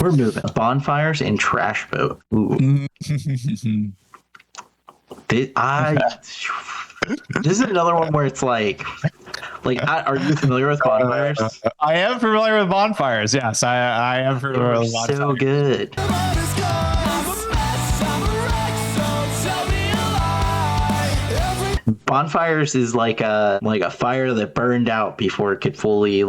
We're moving. Bonfires and Trash Boat. Ooh. This, this is another one where it's are you familiar with Bonfires? I am familiar with Bonfires. Yes, I am familiar with Bonfires. So good. Bonfires is like a fire that burned out before it could fully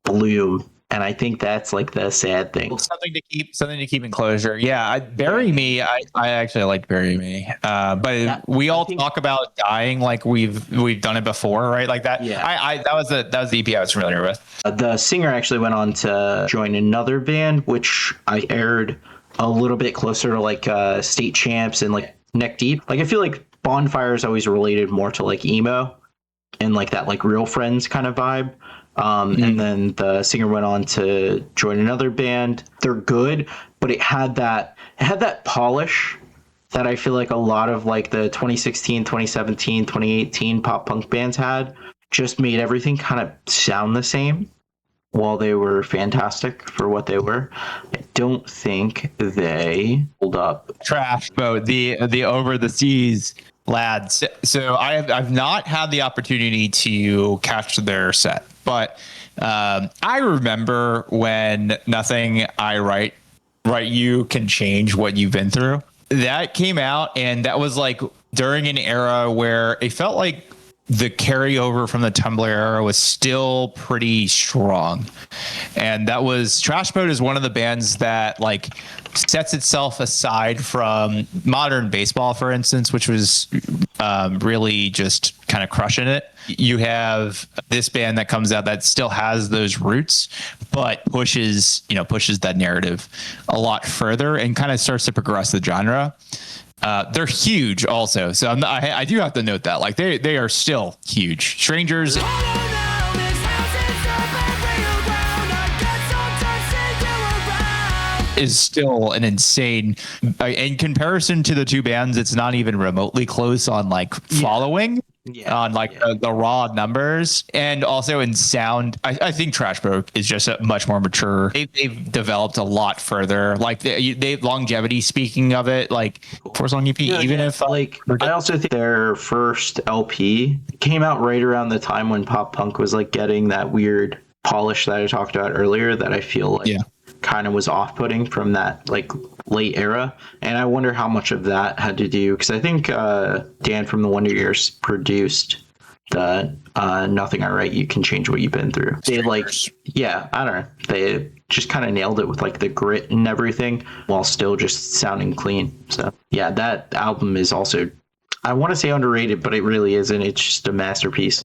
bloom. And I think that's the sad thing. Something to keep in closure. Yeah, Bury Me. I actually like Bury Me. But we all talk about dying like we've done it before, right? Like that. Yeah. That was the EP I was familiar with. The singer actually went on to join another band, which I aired a little bit closer to State Champs and Neck Deep. I feel like Bonfire is always related more to emo and that Real Friends kind of vibe. And then the singer went on to join another band. They're good, but it had that polish that I feel like a lot of the 2016, 2017, 2018 pop punk bands had. Just made everything kind of sound the same. While they were fantastic for what they were, I don't think they hold up. Trash Boat, the Over the Seas lads. So I've not had the opportunity to catch their set, but I remember when Nothing I Write You Can Change What You've Been Through. That came out, and that was during an era where it felt like the carryover from the Tumblr era was still pretty strong. And that was Trash Boat is one of the bands that sets itself aside from modern baseball, for instance, which was really just kind of crushing it. You have this band that comes out that still has those roots, but pushes that narrative a lot further and kind of starts to progress the genre. They're huge also. So I do have to note that they are still huge. Strangers is still an insane, in comparison to the two bands, it's not even remotely close on following. On the raw numbers, and also in sound. I think Trash Boat is just a much more mature. They've developed a lot further. They longevity. Speaking of it, 4-song EP. I also think their first LP came out right around the time when pop punk was getting that weird polish that I talked about earlier. That I feel kind of was off-putting from that late era, and I wonder how much of that had to do, because I think Dan from the Wonder Years produced the Nothing I Write You Can Change What You've Been Through. They I don't know, they just kind of nailed it with the grit and everything while still just sounding clean. So yeah, that album is also, I want to say underrated, but it really isn't. It's just a masterpiece.